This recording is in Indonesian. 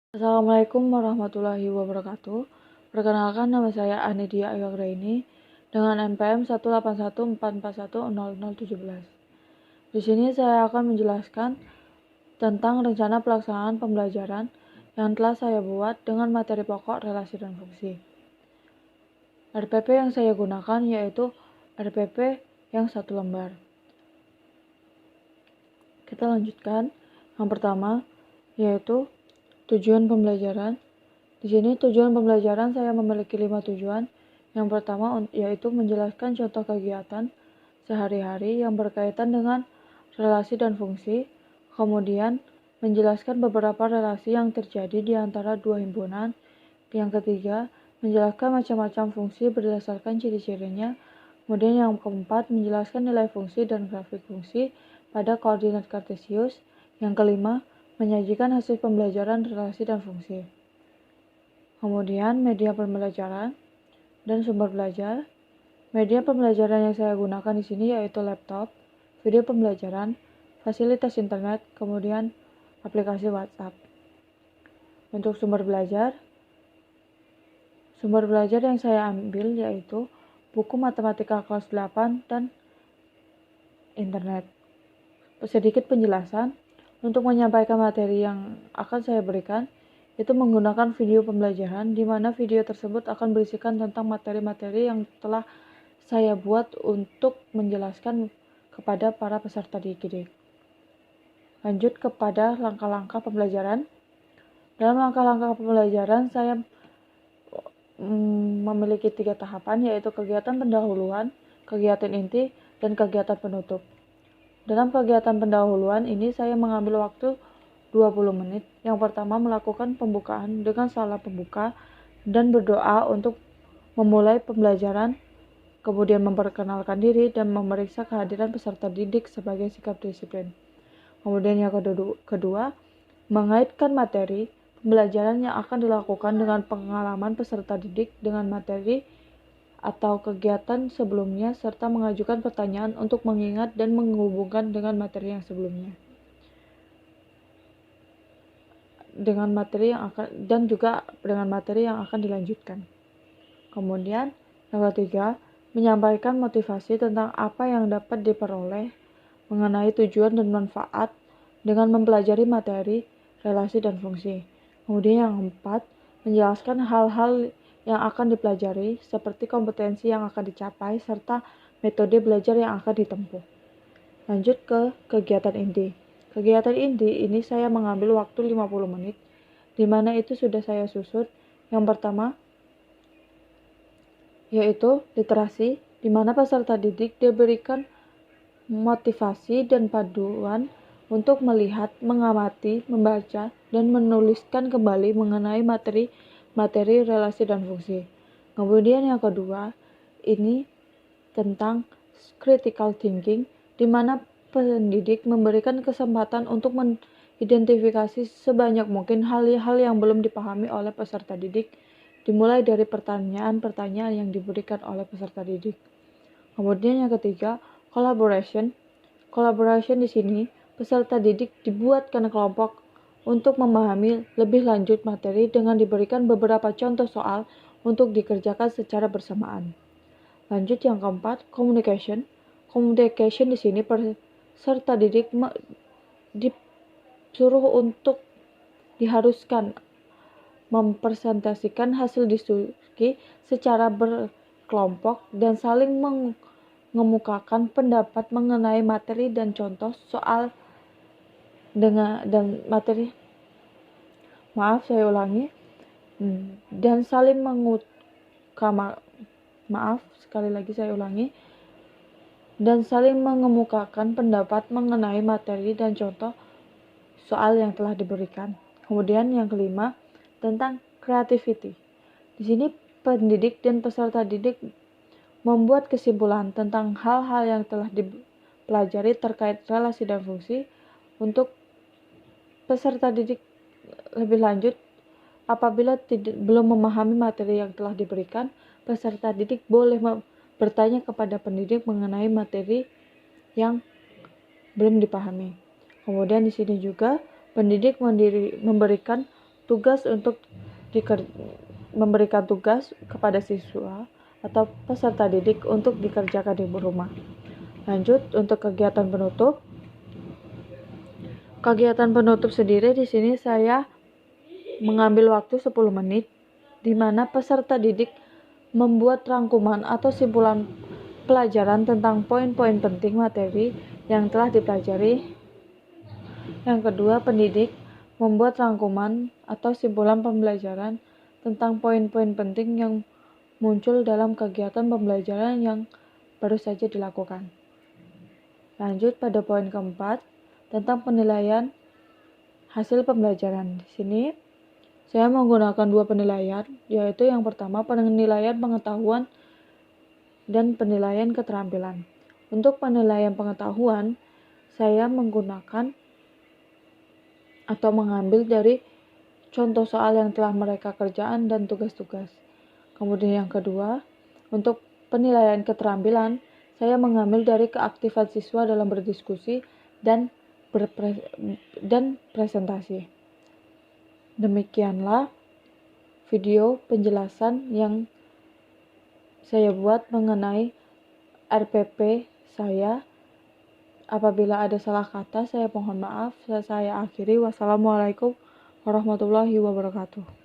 Assalamualaikum warahmatullahi wabarakatuh. Perkenalkan, nama saya Anidia Aywagraini dengan NPM 18144100017. Di sini saya akan menjelaskan tentang rencana pelaksanaan pembelajaran yang telah saya buat dengan materi pokok relasi dan fungsi. RPP yang saya gunakan yaitu RPP yang 1 lembar. Kita lanjutkan. Yang pertama yaitu tujuan pembelajaran. Di sini tujuan pembelajaran saya memiliki 5 tujuan. Yang pertama yaitu menjelaskan contoh kegiatan sehari-hari yang berkaitan dengan relasi dan fungsi. Kemudian menjelaskan beberapa relasi yang terjadi di antara dua himpunan. Yang ketiga, menjelaskan macam-macam fungsi berdasarkan ciri-cirinya. Kemudian yang keempat, menjelaskan nilai fungsi dan grafik fungsi pada koordinat kartesius. Yang kelima, menyajikan hasil pembelajaran relasi dan fungsi. Kemudian media pembelajaran dan sumber belajar. Media pembelajaran yang saya gunakan di sini yaitu laptop, video pembelajaran, fasilitas internet, kemudian aplikasi WhatsApp. Untuk sumber belajar yang saya ambil yaitu buku matematika kelas 8 dan internet. Sedikit penjelasan. Untuk menyampaikan materi yang akan saya berikan, itu menggunakan video pembelajaran, di mana video tersebut akan berisikan tentang materi-materi yang telah saya buat untuk menjelaskan kepada para peserta didik. Lanjut kepada langkah-langkah pembelajaran. Dalam langkah-langkah pembelajaran, saya memiliki 3 tahapan, yaitu kegiatan pendahuluan, kegiatan inti, dan kegiatan penutup. Dalam kegiatan pendahuluan ini saya mengambil waktu 20 menit. Yang pertama melakukan pembukaan dengan salam pembuka dan berdoa untuk memulai pembelajaran, kemudian memperkenalkan diri dan memeriksa kehadiran peserta didik sebagai sikap disiplin. Kemudian yang kedua, mengaitkan materi pembelajaran yang akan dilakukan dengan pengalaman peserta didik dengan materi atau kegiatan sebelumnya serta mengajukan pertanyaan untuk mengingat dan menghubungkan dengan materi yang sebelumnya. Dengan materi yang akan dilanjutkan. Kemudian yang ketiga, menyampaikan motivasi tentang apa yang dapat diperoleh mengenai tujuan dan manfaat dengan mempelajari materi, relasi, dan fungsi. Kemudian yang keempat, menjelaskan hal-hal yang akan dipelajari seperti kompetensi yang akan dicapai serta metode belajar yang akan ditempuh. Lanjut ke kegiatan inti. Kegiatan inti ini saya mengambil waktu 50 menit, di mana itu sudah saya susun. Yang pertama yaitu literasi, di mana peserta didik diberikan motivasi dan panduan untuk melihat, mengamati, membaca, dan menuliskan kembali mengenai materi, relasi, dan fungsi. Kemudian yang kedua, ini tentang critical thinking, di mana pendidik memberikan kesempatan untuk mengidentifikasi sebanyak mungkin hal-hal yang belum dipahami oleh peserta didik, dimulai dari pertanyaan-pertanyaan yang diberikan oleh peserta didik. Kemudian yang ketiga, collaboration. Collaboration di sini, peserta didik dibuatkan kelompok untuk memahami lebih lanjut materi dengan diberikan beberapa contoh soal untuk dikerjakan secara bersamaan. Lanjut yang keempat, communication. Communication di sini peserta didik disuruh untuk diharuskan mempresentasikan hasil diskusi secara berkelompok dan saling mengemukakan pendapat mengenai materi dan contoh soal dan saling dan saling mengemukakan pendapat mengenai materi dan contoh soal yang telah diberikan. Kemudian yang kelima, tentang creativity. Di sini pendidik dan peserta didik membuat kesimpulan tentang hal-hal yang telah dipelajari terkait relasi dan fungsi. Untuk peserta didik lebih lanjut, apabila belum memahami materi yang telah diberikan, peserta didik boleh bertanya kepada pendidik mengenai materi yang belum dipahami. Kemudian di sini juga pendidik memberikan memberikan tugas kepada siswa atau peserta didik untuk dikerjakan di rumah. Lanjut untuk kegiatan penutup. Kegiatan penutup sendiri di sini saya mengambil waktu 10 menit di mana peserta didik membuat rangkuman atau simpulan pelajaran tentang poin-poin penting materi yang telah dipelajari. Yang kedua, pendidik membuat rangkuman atau simpulan pembelajaran tentang poin-poin penting yang muncul dalam kegiatan pembelajaran yang baru saja dilakukan. Lanjut pada poin keempat, tentang penilaian hasil pembelajaran. Di sini saya menggunakan 2 penilaian, yaitu yang pertama penilaian pengetahuan dan penilaian keterampilan. Untuk penilaian pengetahuan, saya menggunakan atau mengambil dari contoh soal yang telah mereka kerjakan dan tugas-tugas. Kemudian yang kedua, untuk penilaian keterampilan, saya mengambil dari keaktifan siswa dalam berdiskusi dan presentasi. Demikianlah video penjelasan yang saya buat mengenai RPP saya. Apabila ada salah kata, saya mohon maaf. Saya akhiri. Wassalamualaikum warahmatullahi wabarakatuh.